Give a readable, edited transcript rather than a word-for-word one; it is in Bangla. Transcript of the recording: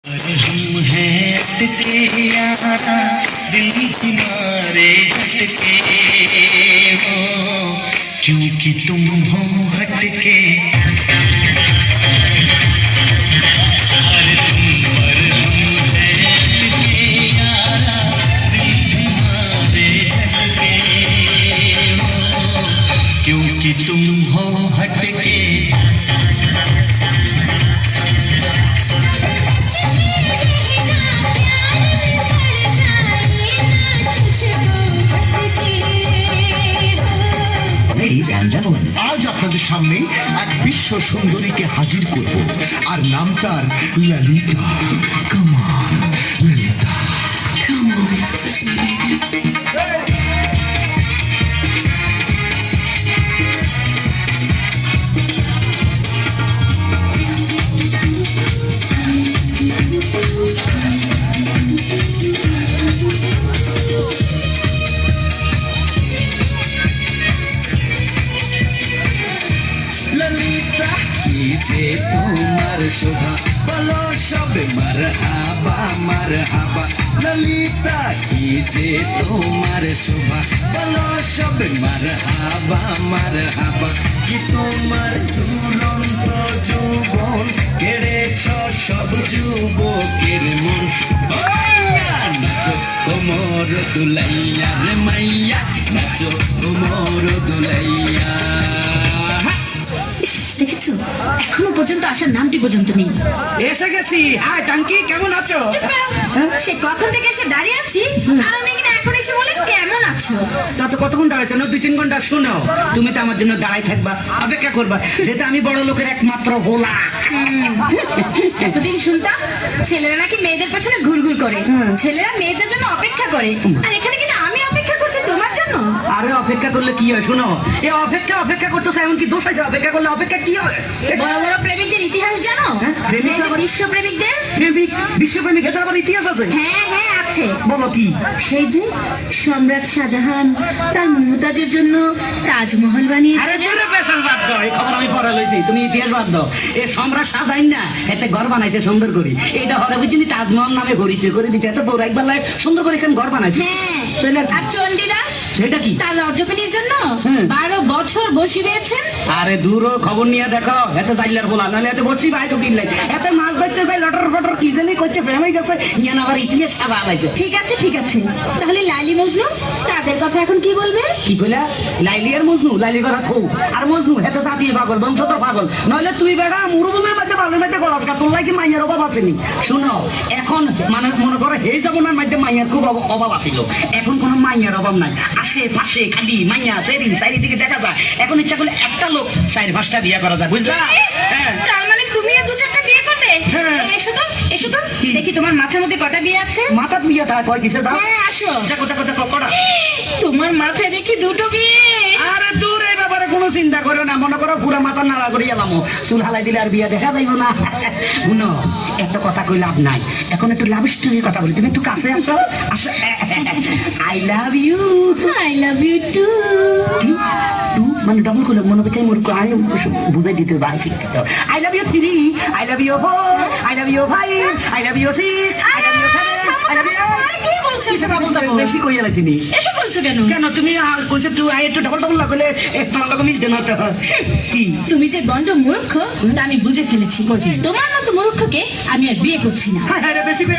हम हैं अटके यारा दिल की मारे झटके हो क्योंकि तुम हो हटके क्योंकि तुम हो हटके আজ আপনাদের সামনে এক বিশ্ব সুন্দরীকে হাজির করব আর নাম তার ললিতা। কামান ললিতা, কামান। ललिता कीजे तुम्हार शोभा बोलो सब मरहबा मरहबा ललिता कीजे तुम्हार शोभा बोलो सब मरहबा मरहबा कि তোমার দুরন্ত যৌবন কেড়েছ সব যুবকের মন নাচো তোমার দুলাইয়া রে মাইয়া নাচো তোমার দুলাইয়া। দেখেছো এখনো পর্যন্ত আসার নামটি পর্যন্ত নেই। এসে গেছি। হাই টাঙ্কি, কেমন আছো? সে কখন থেকে এসে দাঁড়িয়ে আছি আর উনি কিনা এখন এসে বলে কেমন আছো। তা তো কতক্ষণ দাঁড়াইছো? 2-3 ঘন্টা। শোনো, তুমি তো আমার জন্য দাঁড়াই থাকবা, অপেক্ষা করবা, যেটা আমি বড় লোকের একমাত্র ভোলা। এতদিন শুনতাম ছেলেরা নাকি মেয়েদের পেছনে ঘুরঘুর করে, ছেলেরা মেয়েদের জন্য অপেক্ষা করে, আর এখানে কিনা আমি অপেক্ষা করছি তোমার জন্য। আরে অপেক্ষা করলে কি হয়? শোনো, এই অপেক্ষা করতেছে এমন কি দোষ আছে? অপেক্ষা করলে অপেক্ষা কি হয়? বড় বড় প্রেমিকদের ইতিহাস জানো? বিশ্ব প্রেমিকদের, বিশ্বপ্রেমিক, এটা আবার ইতিহাস আছে? হ্যাঁ হ্যাঁ আছে। বলো কি? সেই যে সম্রাট শাহজাহান তার মমতাজের জন্য তাজমহল আরে বানিয়েছিলেন। দূরে পেছাল বাদ দাও, এই খবর আমি পড়ে লইছি, তুমি ইতিহাস বাদ দাও। এ সম্রাট শাহজাহান না, এতে ঘর বানাইছে সুন্দর করে, এইটা হরে বুঝিনি তাজমহল নামে ঘুরিছে করে দিচ্ছে, এত বড় একবার সুন্দর করে এখানে ঘর বানাইছে। হ্যাঁ, আর চণ্ডীদাস সেটা কি? তার রজকিনীর জন্য 12 বছর বসে দিয়েছেন। আরে দূর খবর নিয়ে দেখো, এত জাইলার বলা নাহলে এত বসি ভাই তো কিনলে এত মাছ ধরতে যাই লটর ফটর কি জানি করছে, প্রেম হয়ে গেছে, ইয়ান আবার ইতিহাস খাবার আলাইছে। ঠিক আছে ঠিক আছে, তাহলে লাইলি মজনু তাদের কথা এখন কি বলবে? কি কইলা? লাইলি আর মজনু? লাইলি কথা থৌ, আর মজনু এত জাতীয় পাগল, বংশধর পাগল, নইলে তুই বেড়া মুরুবুমের মধ্যে বালের মধ্যে গড়াস কা, তোর লাগি মাইয়ার অভাব আসেনি। শুনো, এখন মানে মনে করো এই জমানার মধ্যে মাইয়ার খুব অভাব আছিল, এখন কোনো মাইয়ার অভাব নাই, আশেপাশে খালি মাইয়া চারিদিকে দেখা যায়। এখন ইচ্ছা করলে একটা লোক 4-5টা বিয়ে করা যায়, বুঝলা? হ্যাঁ, তার মানে তুমিও 2-4টা বিয়ে করবে? হ্যাঁ। এসো তো দেখি তোমার মাথার মধ্যে কটা বিয়ে আছে। মাথা বিয়ে তা কয় কিসে দাও? হ্যাঁ আসো। দেখো দেখো দেখো কটা। তোমার মাথায় দেখি 2টো বিয়ে। আরে দূর, এই ব্যাপারে কোনো চিন্তা করো না, মনে করো পুরা মাথা নাড়া করে এলাম, চুল হালাই দিলে আর বিয়ে দেখা যাইব না। শুনো, এত কথা কই লাভ নাই, এখন একটু লাভ স্টোরির কথা বলি, তুমি একটু কাছে আসো। আসো, I love you. I love you too. কি টু মানে ডবল করে মনে করছে মোর আই বুঝাই দিতে বাকি। I love you 3, I love you 4, I love you 5, I love you 6, I love you 7, I love you. কি বলছো? বেশি কই আলাইছি নি? এসব বলছো কেন? কেন তুমি কইছে তুই আই একটু ডবল লাগলে তোমার লগে মিলতে না তো? কি তুমি যে গন্ড মূর্খ তা আমি বুঝে ফেলেছি। তোমার মতো মূর্খকে আমি আর বিয়ে করছি না। হ্যাঁ বেশি কই